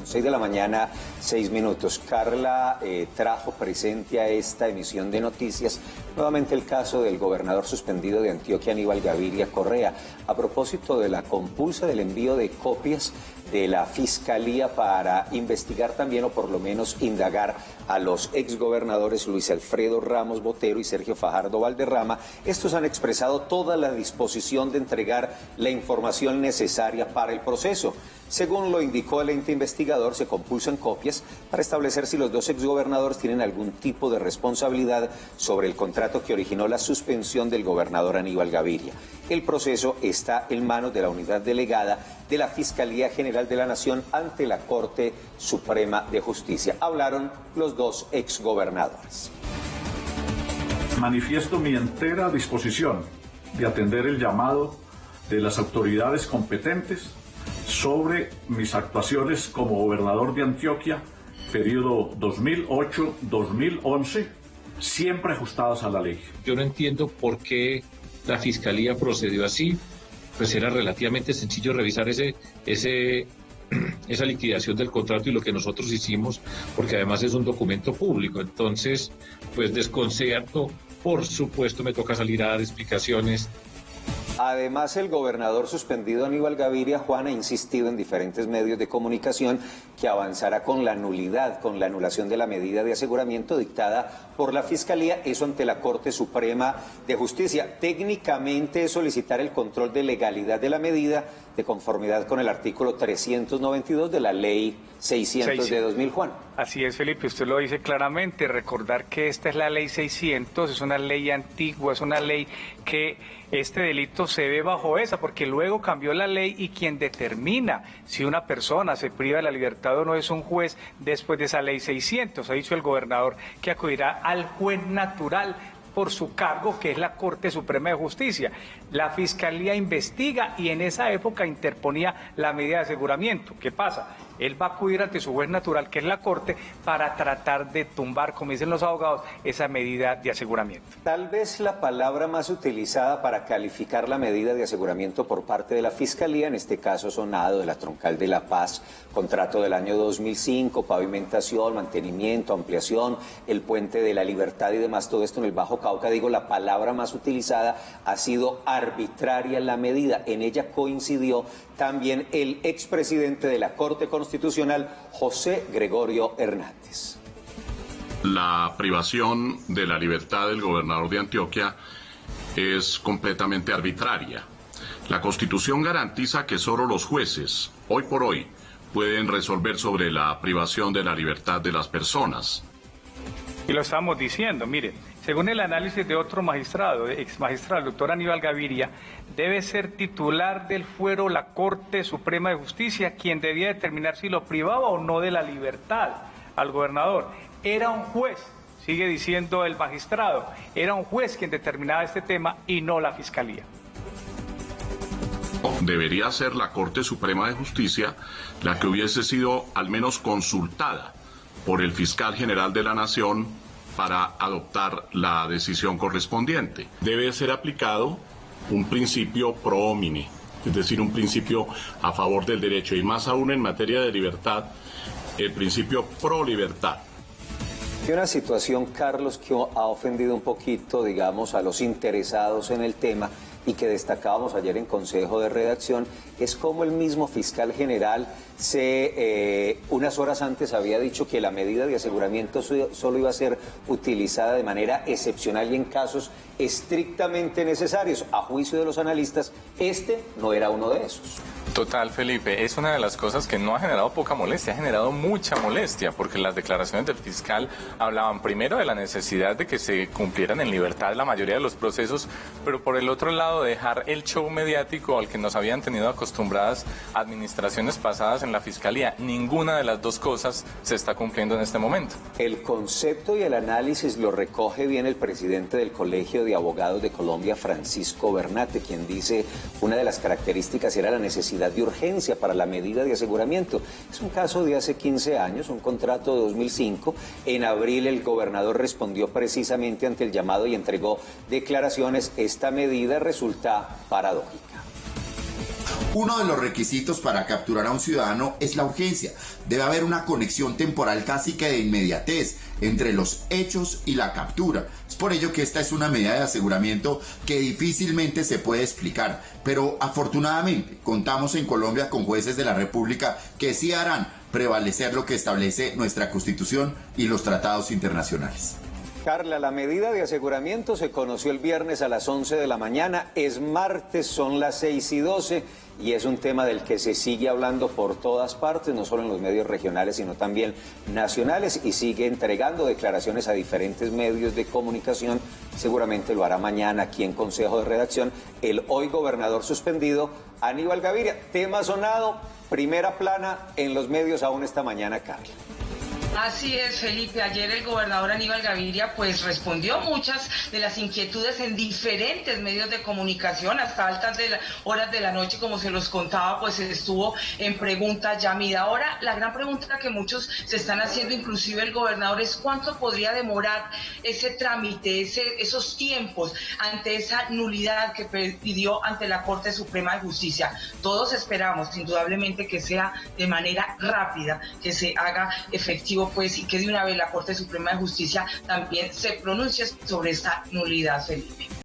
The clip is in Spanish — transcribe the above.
6 de la mañana, 6 minutos. Carla trajo presente a esta emisión de noticias nuevamente el caso del gobernador suspendido de Antioquia, Aníbal Gaviria Correa, a propósito de la compulsa del envío de copias de la Fiscalía para investigar también, o por lo menos indagar, a los exgobernadores Luis Alfredo Ramos Botero y Sergio Fajardo Valderrama. Estos han expresado toda la disposición de entregar la información necesaria para el proceso. Según lo indicó el ente investigador, se compulsan copias para establecer si los dos exgobernadores tienen algún tipo de responsabilidad sobre el contrato que originó la suspensión del gobernador Aníbal Gaviria. El proceso está en manos de la unidad delegada de la Fiscalía General de la Nación ante la Corte Suprema de Justicia. Hablaron los dos exgobernadores. Manifiesto mi entera disposición de atender el llamado de las autoridades competentes sobre mis actuaciones como gobernador de Antioquia, periodo 2008-2011, siempre ajustadas a la ley. Yo no entiendo por qué la Fiscalía procedió así. Pues era relativamente sencillo revisar esa liquidación del contrato y lo que nosotros hicimos, porque además es un documento público. Entonces, pues desconcierto, por supuesto me toca salir a dar explicaciones. Además, el gobernador suspendido Aníbal Gaviria, Juan, ha insistido en diferentes medios de comunicación que avanzará con la nulidad, con la anulación de la medida de aseguramiento dictada por la Fiscalía, eso ante la Corte Suprema de Justicia. Técnicamente es solicitar el control de legalidad de la medida de conformidad con el artículo 392 de la Ley 600 de 2000, Juan. Así es, Felipe, usted lo dice claramente. Recordar que esta es la Ley 600, es una ley antigua, es una ley que este delito se ve bajo esa, porque luego cambió la ley y quien determina si una persona se priva de la libertad o no es un juez después de esa Ley 600. Ha dicho el gobernador que acudirá al juez natural por su cargo, que es la Corte Suprema de Justicia. La Fiscalía investiga y en esa época interponía la medida de aseguramiento. ¿Qué pasa? Él va a acudir ante su juez natural, que es la Corte, para tratar de tumbar, como dicen los abogados, esa medida de aseguramiento. Tal vez la palabra más utilizada para calificar la medida de aseguramiento por parte de la Fiscalía, en este caso sonado de la Troncal de La Paz, contrato del año 2005, pavimentación, mantenimiento, ampliación, el Puente de la Libertad y demás, todo esto en el Bajo Cauca. Digo, la palabra más utilizada ha sido arbitraria la medida. En ella coincidió también el expresidente de la Corte Constitucional, José Gregorio Hernández. La privación de la libertad del gobernador de Antioquia es completamente arbitraria. La Constitución garantiza que solo los jueces, hoy por hoy, pueden resolver sobre la privación de la libertad de las personas. Y lo estamos diciendo, mire, según el análisis de otro magistrado, ex magistrado, el doctor Aníbal Gaviria, debe ser titular del fuero la Corte Suprema de Justicia quien debía determinar si lo privaba o no de la libertad al gobernador. Era un juez, sigue diciendo el magistrado, era un juez quien determinaba este tema y no la Fiscalía. Debería ser la Corte Suprema de Justicia la que hubiese sido al menos consultada por el fiscal general de la Nación para adoptar la decisión correspondiente. Debe ser aplicado un principio pro homine, es decir, un principio a favor del derecho, y más aún en materia de libertad, el principio pro libertad. Hay una situación, Carlos, que ha ofendido un poquito, digamos, a los interesados en el tema y que destacábamos ayer en Consejo de Redacción, es como el mismo fiscal general unas horas antes había dicho que la medida de aseguramiento solo iba a ser utilizada de manera excepcional y en casos estrictamente necesarios. A juicio de los analistas, este no era uno de esos. Total, Felipe, es una de las cosas que no ha generado poca molestia, ha generado mucha molestia, porque las declaraciones del fiscal hablaban primero de la necesidad de que se cumplieran en libertad la mayoría de los procesos, pero por el otro lado dejar el show mediático al que nos habían tenido acostumbradas administraciones pasadas en la Fiscalía. Ninguna de las dos cosas se está cumpliendo en este momento. El concepto y el análisis lo recoge bien el presidente del Colegio de Abogados de Colombia, Francisco Bernate, quien dice una de las características era la necesidad de urgencia para la medida de aseguramiento. Es un caso de hace 15 años, un contrato de 2005. En abril el gobernador respondió precisamente ante el llamado y entregó declaraciones. Esta medida resulta paradójica. Uno de los requisitos para capturar a un ciudadano es la urgencia. Debe haber una conexión temporal casi que de inmediatez entre los hechos y la captura. Es por ello que esta es una medida de aseguramiento que difícilmente se puede explicar, pero afortunadamente contamos en Colombia con jueces de la República que sí harán prevalecer lo que establece nuestra Constitución y los tratados internacionales. Carla, la medida de aseguramiento se conoció el viernes a las 11 de la mañana, es martes, son las 6:12 y es un tema del que se sigue hablando por todas partes, no solo en los medios regionales, sino también nacionales, y sigue entregando declaraciones a diferentes medios de comunicación. Seguramente lo hará mañana aquí en Consejo de Redacción el hoy gobernador suspendido, Aníbal Gaviria. Tema sonado, primera plana en los medios aún esta mañana, Carla. Así es, Felipe. Ayer el gobernador Aníbal Gaviria pues respondió muchas de las inquietudes en diferentes medios de comunicación hasta altas horas de la noche, como se los contaba, pues estuvo en pregunta ya mida. Ahora, la gran pregunta que muchos se están haciendo, inclusive el gobernador, es cuánto podría demorar ese trámite, esos tiempos ante esa nulidad que pidió ante la Corte Suprema de Justicia. Todos esperamos, indudablemente, que sea de manera rápida, que se haga efectivo pues, y que de una vez la Corte Suprema de Justicia también se pronuncie sobre esta nulidad, Felipe.